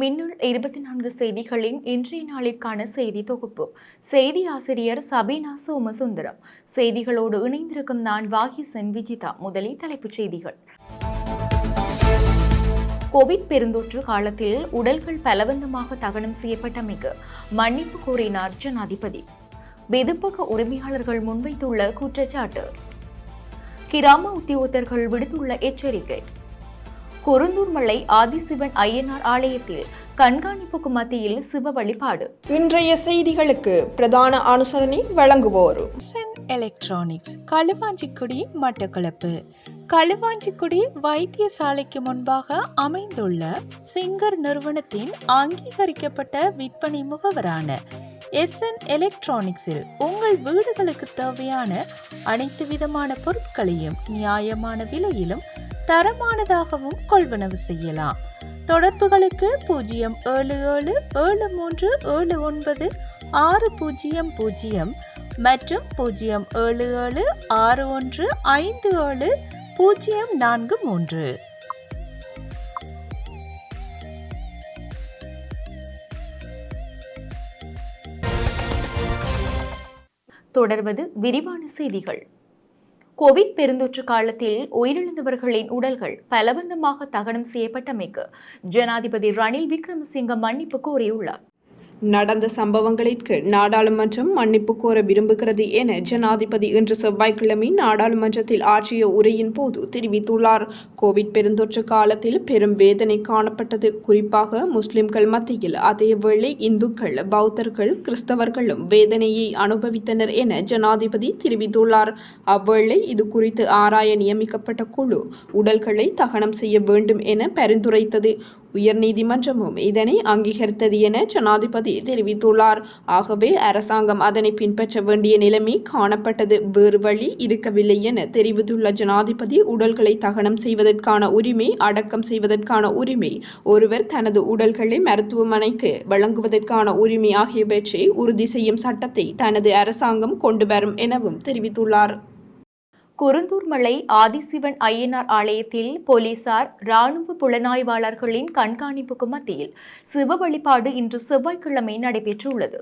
மின்னல் 24 செய்திகளின் இன்றைய நாளிற்கான செய்தி தொகுப்பு. செய்தி ஆசிரியர் சபீனா சோமசுந்தரம். செய்திகளோடு இணைந்திருக்கும் நான் வாகிசன் விஜிதா. முதலில் தலைப்புச் செய்திகள். கோவிட் பெருந்தொற்று காலத்தில் உடல்கள் பலவந்தமாக தகனம் செய்யப்பட்டமைக்கு மன்னிப்பு கோரினார் ஜனாதிபதி. வெதுப்பக உரிமையாளர்கள் முன்வைத்துள்ள குற்றச்சாட்டு. கிராம உத்தியோகத்தர்கள் விடுத்துள்ள எச்சரிக்கை. குருந்தூர் மலை ஆதிசிவன் ஐயனார் ஆலயத்தில் கண்காணிப்புக்கு மத்தியில் சிவ வழிபாடு. இன்றைய செய்திகளுக்கு பிரதான அனுசரணை வழங்குவோர் எலக்ட்ரானிக்ஸ், களுவாஞ்சிக்குடி, மட்டக்களப்பு. களுவாஞ்சிக்குடி வைத்தியசாலைக்கு முன்பாக அமைந்துள்ள சிங்கர் நிறுவனத்தின் அங்கீகரிக்கப்பட்ட விற்பனை முகவரான SN எலக்ட்ரானிக்ஸில் உங்கள் வீடுகளுக்கு தேவையான அனைத்து விதமான பொருட்களையும் நியாயமான விலையிலும் தரமானதாகவும் கொள்வனவு செய்யலாம். தொடர்புகளுக்கு 07737796000 மற்றும் 07761570043. தொடர்வது விரிவான செய்திகள். கோவிட் பெருந்தொற்று காலத்தில் உயிரிழந்தவர்களின் உடல்கள் பலவந்தமாக தகனம் செய்யப்பட்டமைக்கு ஜனாதிபதி ரணில் விக்ரமசிங்க மன்னிப்பு கோரியுள்ளார். நடந்த சம்பவங்களிற்கு நாடாளுமன்றம் மன்னிப்பு கோர விரும்புகிறது என ஜனாதிபதி இன்று செவ்வாய்க்கிழமை நாடாளுமன்றத்தில் ஆற்றிய உரையின் போது தெரிவித்துள்ளார். கோவிட் பெருந்தொற்று காலத்தில் பெரும் வேதனை காணப்பட்டது. குறிப்பாக முஸ்லிம்கள் மத்தியில். அதேவேளை இந்துக்கள், பௌத்தர்கள், கிறிஸ்தவர்களும் வேதனையை அனுபவித்தனர் என ஜனாதிபதி தெரிவித்துள்ளார். அவ்வேளை இது குறித்து ஆராய நியமிக்கப்பட்ட குழு உடல்களை தகனம் செய்ய வேண்டும் என பரிந்துரைத்தது. உயர்நீதிமன்றமும் இதனை அங்கீகரித்தது என ஜனாதிபதி தெரிவித்துள்ளார். ஆகவே அரசாங்கம் அதனை பின்பற்ற வேண்டிய நிலைமை காணப்பட்டது. வேறு வழி இருக்கவில்லை என தெரிவித்துள்ள ஜனாதிபதி, உடல்களை தகனம் செய்வதற்கான உரிமை, அடக்கம் செய்வதற்கான உரிமை, ஒருவர் தனது உடல்களை மருத்துவமனைக்கு வழங்குவதற்கான உரிமை ஆகியவற்றை உறுதி செய்யும் சட்டத்தை தனது அரசாங்கம் கொண்டு வரும் எனவும் தெரிவித்துள்ளார். குருந்தூர் மலை ஆதிசிவன் ஐயனார் ஆலயத்தில் போலீசார் இராணுவ புலனாய்வாளர்களின் கண்காணிப்புக்கு மத்தியில் சிவ வழிபாடு இன்று செவ்வாய்க்கிழமை நடைபெற்றுள்ளது.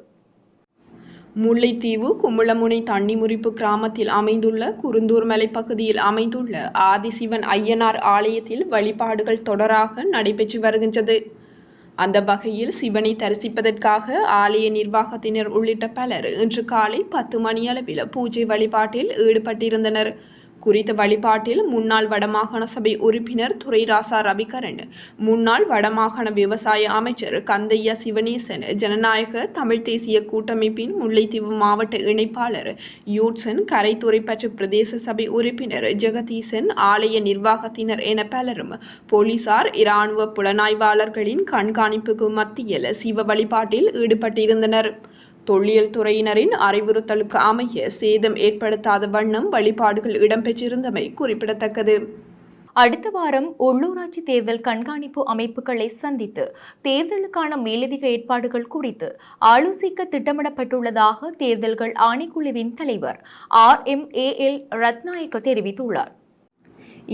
முல்லைத்தீவு குமுளமுனை தண்ணிமுறிப்பு கிராமத்தில் அமைந்துள்ள குருந்தூர் மலை பகுதியில் அமைந்துள்ள ஆதிசிவன் ஐயனார் ஆலயத்தில் வழிபாடுகள் தொடராக நடைபெற்று வருகின்றது. அந்த வகையில் சிவனை தரிசிப்பதற்காக ஆலய நிர்வாகத்தினர் உள்ளிட்ட பலர் இன்று காலை 10 மணியளவில் பூஜை வழிபாட்டில் ஈடுபட்டிருந்தனர். குறித்த வழிபாட்டில் முன்னாள் வடமாகாண சபை உறுப்பினர் துரைராசா ரவிகரன், முன்னாள் வடமாகாண விவசாய அமைச்சர் கந்தையா சிவனேசன், ஜனநாயக தமிழ் தேசிய கூட்டமைப்பின் முல்லைத்தீவு மாவட்ட இணைப்பாளர் யூட்சன், கரைத்துறைப்பற்று பிரதேச சபை உறுப்பினர் ஜெகதீசன், ஆலய நிர்வாகத்தினர் என பலரும் போலீசார், இராணுவ புலனாய்வாளர்களின் கண்காணிப்புக்கு மத்தியில் சிவ வழிபாட்டில் ஈடுபட்டிருந்தனர். தொல்லியல் துறையினரின் அறிவுறுத்தலுக்கு அமைய சேதம் ஏற்படுத்தாத வண்ணம் வழிபாடுகள் இடம்பெற்றிருந்தமை குறிப்பிடத்தக்கது. அடுத்த வாரம் உள்ளூராட்சி தேர்தல் கண்காணிப்பு அமைப்புகளை சந்தித்து தேர்தலுக்கான மேலதிக ஏற்பாடுகள் குறித்து ஆலோசிக்க திட்டமிடப்பட்டுள்ளதாக தேர்தல்கள் ஆணைக்குழுவின் தலைவர் RMAL ரத்நாயக்க தெரிவித்துள்ளார்.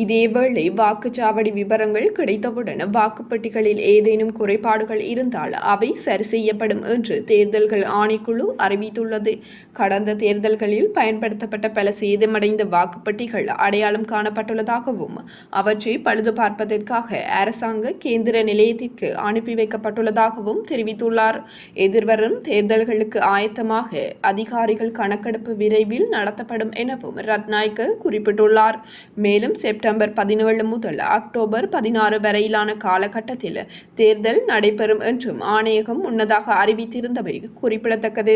இதேவேளை வாக்குச்சாவடி விவரங்கள் கிடைத்தவுடன் வாக்குப்பெட்டிகளில் ஏதேனும் குறைபாடுகள் இருந்தால் அவை சரி செய்யப்படும் என்று தேர்தல்கள் ஆணைக்குழு அறிவித்துள்ளது. கடந்த தேர்தல்களில் பயன்படுத்தப்பட்ட பல சேதமடைந்த வாக்குப்பெட்டிகள் அடையாளம் காணப்பட்டுள்ளதாகவும் அவற்றை பழுது பார்ப்பதற்காக அரசாங்க கேந்திர நிலையத்திற்கு அனுப்பி வைக்கப்பட்டுள்ளதாகவும் தெரிவித்துள்ளார். எதிர்வரும் தேர்தல்களுக்கு ஆயத்தமாக அதிகாரிகள் கணக்கெடுப்பு விரைவில் நடத்தப்படும் எனவும் ரத்நாயக்க குறிப்பிட்டுள்ளார். மேலும் செப்டம்பர் 17 முதல் அக்டோபர் 16 வரையிலான காலகட்டத்தில் தேர்தல் நடைபெறும் என்றும் ஆணையகம் முன்னதாக அறிவித்திருந்தவை குறிப்பிடத்தக்கது.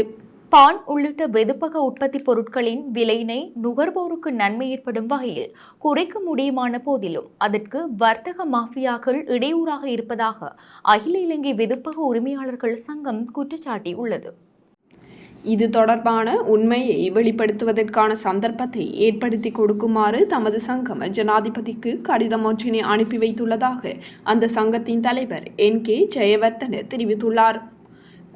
பான் உள்ளிட்ட வெதுப்பக உற்பத்தி பொருட்களின் விலையினை நுகர்வோருக்கு நன்மை ஏற்படும் வகையில் குறைக்க முடியுமான போதிலும் அதற்கு வர்த்தக மாஃபியாக்கள் இடையூறாக இருப்பதாக அகில இலங்கை வெதுப்பக உரிமையாளர்கள் சங்கம் குற்றச்சாட்டியுள்ளது. இது தொடர்பான உண்மையை வெளிப்படுத்துவதற்கான சந்தர்ப்பத்தை ஏற்படுத்தி கொடுக்குமாறு தமது சங்கம் ஜனாதிபதிக்கு கடிதம் ஒன்றினை அனுப்பி வைத்துள்ளதாக அந்த சங்கத்தின் தலைவர் NK ஜெயவர்தன தெரிவித்துள்ளார்.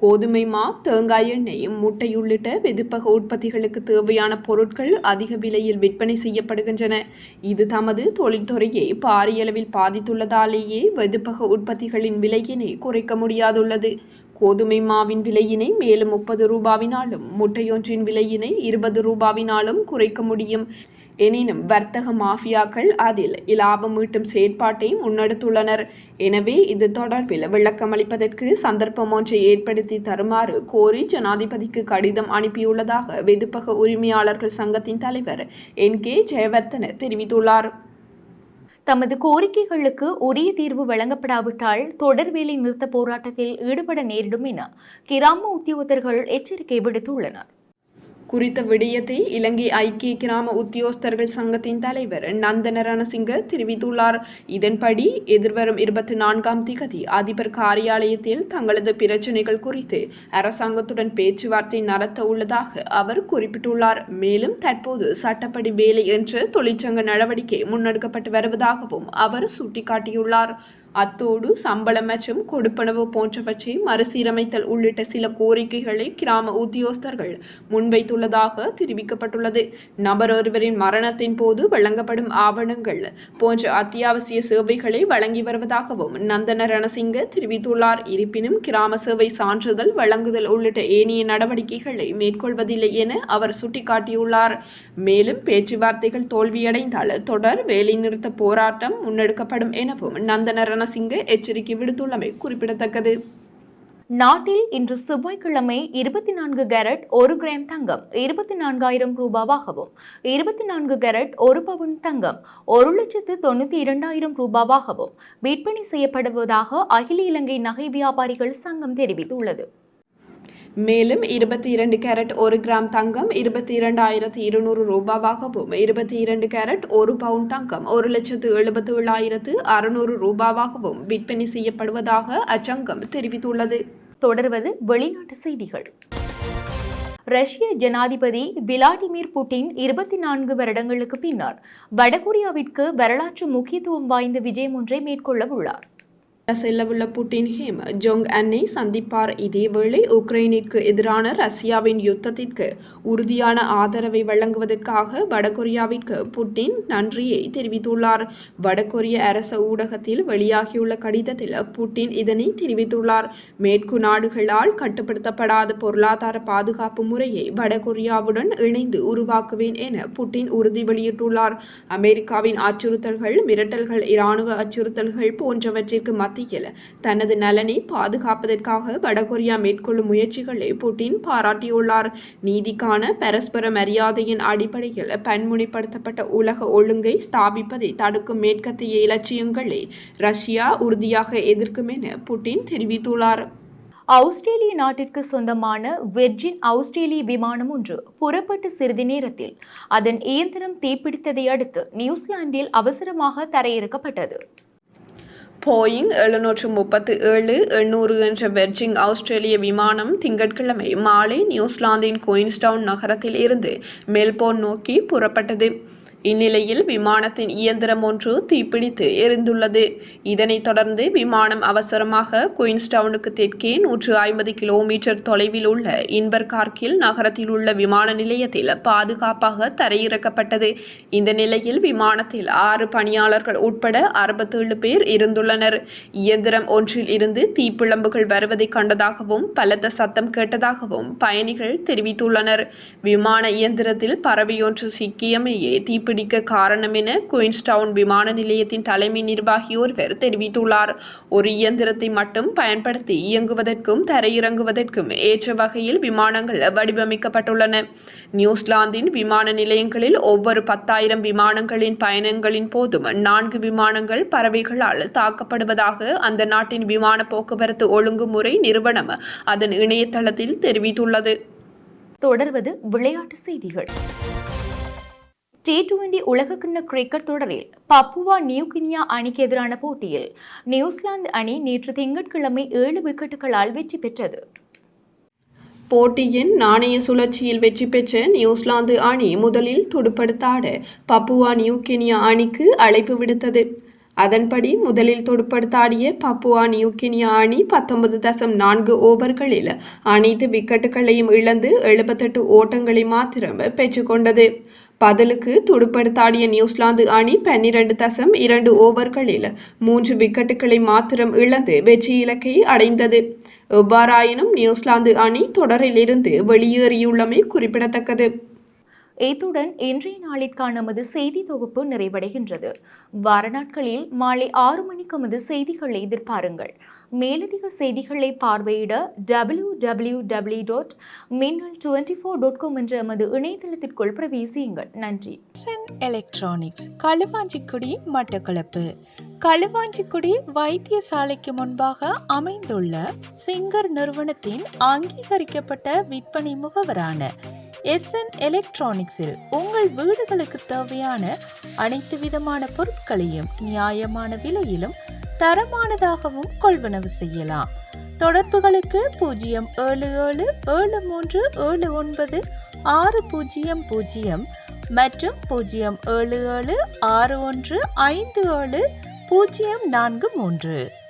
கோதுமை மா, தேங்காய் எண்ணெய், முட்டை உள்ளிட்ட வெதுப்பக உற்பத்திகளுக்கு தேவையான பொருட்கள் அதிக விலையில் விற்பனை செய்யப்படுகின்றன. இது தமது தொழில்துறையை பாரியளவில் பாதித்துள்ளதாலேயே வெதுப்பக உற்பத்திகளின் விலையினை குறைக்க முடியாதுள்ளது. கோதுமை மாவின் விலையினை மேலும் 30 ரூபாவினாலும் முட்டையொன்றின் விலையினை 20 ரூபாவினாலும் குறைக்க முடியும். எனினும் வர்த்தக மாஃபியாக்கள் அதில் இலாபம் ஈட்டும் செயற்பாட்டை முன்னெடுத்துள்ளனர். எனவே இது தொடர்பில் விளக்கமளிப்பதற்கு சந்தர்ப்பம் ஒன்றை ஏற்படுத்தி தருமாறு கோரி ஜனாதிபதிக்கு கடிதம் அனுப்பியுள்ளதாக வெதுப்பக உரிமையாளர்கள் சங்கத்தின் தலைவர் NK ஜெயவர்தன தெரிவித்துள்ளார். தமது கோரிக்கைகளுக்கு உரிய தீர்வு வழங்கப்படாவிட்டால் தொடர் வேலை நிறுத்த போராட்டத்தில் ஈடுபட நேரிடும் என கிராம உத்தியோகத்தர்கள் எச்சரிக்கை விடுத்துள்ளனர். குறித்த விடயத்தை இலங்கை ஐக்கிய கிராம உத்தியோகஸ்தர்கள் சங்கத்தின் தலைவர் நந்தன ரணசிங்க தெரிவித்துள்ளார். இதன்படி எதிர்வரும் 24ஆம் திகதி அதிபர் காரியாலயத்தில் தங்களது பிரச்சினைகள் குறித்து அரசாங்கத்துடன் பேச்சுவார்த்தை நடத்த உள்ளதாக அவர் குறிப்பிட்டுள்ளார். மேலும் தற்போது சட்டப்படி வேலை என்ற தொழிற்சங்க நடவடிக்கை முன்னெடுக்கப்பட்டு வருவதாகவும் அவர் சுட்டிக்காட்டியுள்ளார். அத்தோடு சம்பளம் மற்றும் கொடுப்பனவு போன்றவற்றை மறுசீரமைத்தல் உள்ளிட்ட சில கோரிக்கைகளை கிராம உத்தியோகஸ்தர்கள் முன்வைத்துள்ளதாக தெரிவிக்கப்பட்டுள்ளது. நபர் ஒருவரின் மரணத்தின் போது வழங்கப்படும் ஆவணங்கள் போன்ற அத்தியாவசிய சேவைகளை வழங்கி வருவதாகவும் நந்தன ரணசிங்க தெரிவித்துள்ளார். இருப்பினும் கிராம சேவை சான்றிதழ் வழங்குதல் உள்ளிட்ட ஏனைய நடவடிக்கைகளை மேற்கொள்வதில்லை என அவர் சுட்டிக்காட்டியுள்ளார். மேலும் பேச்சுவார்த்தைகள் தோல்வியடைந்தால் தொடர் வேலைநிறுத்த போராட்டம் முன்னெடுக்கப்படும் எனவும் நந்தன சிங்க எச்சரிக்கை விடுத்துள்ளமை குறிப்பிடத்தக்கது. நாட்டில் இன்று செவ்வாய்க்கிழமை 24 கேரட் 1 கிராம் தங்கம் 24,000 ரூபாவாகவும் 24 கேரட் 1 பவுன் தங்கம் 1,92,000 ரூபாவாகவும் விற்பனை செய்யப்படுவதாக அகில இலங்கை நகை வியாபாரிகள் சங்கம் தெரிவித்துள்ளது. மேலும் 22 கேரட் 1 கிராம் தங்கம் 22,200 ரூபாவாகவும் 22 கேரட் 1 பவுண்ட் தங்கம் 1,77,600 ரூபாவாகவும் விற்பனை செய்யப்படுவதாக அச்சங்கம் தெரிவித்துள்ளது. தொடர்வது வெளிநாட்டு செய்திகள். ரஷ்ய ஜனாதிபதி விளாடிமிர் புட்டின் 24 வருடங்களுக்கு பின்னர் வடகொரியாவிற்கு வரலாற்று முக்கியத்துவம் வாய்ந்த விஜயம் ஒன்றை மேற்கொள்ள உள்ளார். செல்லவுள்ள புட்டின் கிம் ஜோங் அன்னை சந்திப்பார். இதேவேளை உக்ரைனிற்கு எதிரான ரஷ்யாவின் யுத்தத்திற்கு உறுதியான ஆதரவை வழங்குவதற்காக வடகொரியாவிற்கு புட்டின் நன்றியை தெரிவித்துள்ளார். வடகொரிய அரச ஊடகத்தில் வெளியாகியுள்ள கடிதத்தில் புட்டின் இதனை தெரிவித்துள்ளார். மேற்கு நாடுகளால் கட்டுப்படுத்தப்படாத பொருளாதார பாதுகாப்பு முறையை வடகொரியாவுடன் இணைந்து உருவாக்குவேன் என புட்டின் உறுதி வெளியிட்டுள்ளார். அமெரிக்காவின் அச்சுறுத்தல்கள், மிரட்டல்கள், இராணுவ அச்சுறுத்தல்கள் போன்றவற்றிற்கு மத்தியில் தனது நலனை பாதுகாப்பதற்காக வடகொரியா மேற்கொள்ளும் முயற்சிகளை புட்டின் பாராட்டியுள்ளார். நீதிக்கான பரஸ்பர மரியாதையின் அடிப்படையில் பன்முனைப்படுத்தப்பட்ட உலக ஒழுங்கை ஸ்தாபிப்பதை தடுக்கும் மேற்கத்திய இலட்சியங்களை ரஷ்யா உறுதியாக எதிர்க்கும் என புட்டின் தெரிவித்துள்ளார். ஆஸ்திரேலிய நாட்டிற்கு சொந்தமான வெர்ஜின் ஆஸ்திரேலிய விமானம் ஒன்று புறப்பட்டு சிறிது நேரத்தில் அதன் இயந்திரம் தீப்பிடித்ததை அடுத்து நியூசிலாந்தில் அவசரமாக தரையிறக்கப்பட்டது. போயிங் 737-800 என்ற வெர்ஜின் ஆஸ்திரேலிய விமானம் திங்கட்கிழமை மாலை நியூசிலாந்தின் குயின்ஸ்டவுன் நகரத்தில் இருந்து மெல்போர்ன் நோக்கி புறப்பட்டது. இந்நிலையில் விமானத்தின் இயந்திரம் ஒன்று தீப்பிடித்து எரிந்துள்ளது. இதனைத் தொடர்ந்து விமானம் அவசரமாக குயின்ஸ்டவுனுக்கு தெற்கே 150 கிலோமீட்டர் தொலைவில் உள்ள இன்பர்கார்கில் நகரத்தில் உள்ள விமான நிலையத்தில் பாதுகாப்பாக தரையிறக்கப்பட்டது. இந்த நிலையில் விமானத்தில் 6 பணியாளர்கள் உட்பட 67 பேர் இருந்துள்ளனர். இயந்திரம் ஒன்றில் இருந்து தீப்பிழம்புகள் வருவதை கண்டதாகவும் பலத்த சத்தம் கேட்டதாகவும் பயணிகள் தெரிவித்துள்ளனர். விமான இயந்திரத்தில் பறவையொன்று சிக்கியமையே தீப்பிடிக்க காரணம் என குயின்ஸ்டவுன் விமான நிலையத்தின் தலைமை நிர்வாகி ஒருவர் தெரிவித்துள்ளார். ஒரு இயந்திரத்தை மட்டும் பயன்படுத்தி இயங்குவதற்கும் தரையிறங்குவதற்கும் ஏற்ற வகையில் விமானங்கள் வடிவமைக்கப்பட்டுள்ளன. நியூசிலாந்தின் விமான நிலையங்களில் ஒவ்வொரு 10,000 விமானங்களின் பயணங்களின் போதும் 4 விமானங்கள் பறவைகளால் தாக்கப்படுவதாக அந்த நாட்டின் விமான போக்குவரத்து ஒழுங்குமுறை நிறுவனம் அதன் இணையதளத்தில் தெரிவித்துள்ளது. தொடர்வது விளையாட்டு செய்திகள். T20 உலகக்கிண்ண கிரிக்கெட் தொடரில் பப்புவா நியூகினியா அணிக்கு எதிரான போட்டியில் நியூசிலாந்து அணி நேற்று திங்கட்கிழமை 7 விக்கெட்டுகளால் வெற்றி பெற்றது. போட்டியின் நாணய சுழற்சியில் வெற்றி பெற்ற நியூசிலாந்து அணி முதலில் துடுப்படுத்தாட பப்புவா நியூகினியா அணிக்கு அழைப்பு விடுத்தது. அதன்படி முதலில் துடுப்படுத்தாடிய பப்புவா நியூகினியா அணி 19.4 ஓவர்களில் அனைத்து விக்கெட்டுகளையும் இழந்து 78 ஓட்டங்களை மாத்திரம் பெற்றுக்கொண்டது. பதிலுக்கு துடுப்படுத்தாடிய நியூசிலாந்து அணி 12.2 ஓவர்களில் 3 விக்கெட்டுகளை மாத்திரம் இழந்து வெற்றி இலக்கை அடைந்தது. எவ்வாறாயினும் நியூசிலாந்து அணி தொடரில் இருந்து வெளியேறியுள்ளமை குறிப்பிடத்தக்கது. இத்துடன் இன்றைய நாளிற்கான நமது செய்தி தொகுப்பு நிறைவடைகின்றது. வார நாட்களில் மாலை 6 மணிக்கு நமது செய்திகளை எதிர்பாருங்கள். மேலதிக செய்திகளை பார்வையிட www.minnal24.com என்ற எமது இணையதளத்திற்குள் பிரவேசியுங்கள். நன்றி. SN electronics Kaluvanchikudy Batticaloa. களுவாஞ்சிக்குடி வைத்தியசாலைக்கு முன்பாக அமைந்துள்ள சிங்கர் நிறுவனத்தின் அங்கீகரிக்கப்பட்ட விற்பனை முகவரான எஸ்என் எலக்ட்ரானிக்ஸில் உங்கள் வீடுகளுக்கு தேவையான அனைத்து விதமான பொருட்களையும் நியாயமான விலையிலும் தரமானதாகவும் கொள்வனவு செய்யலாம். தொடர்புகளுக்கு 07073796000 மற்றும் 07761570443.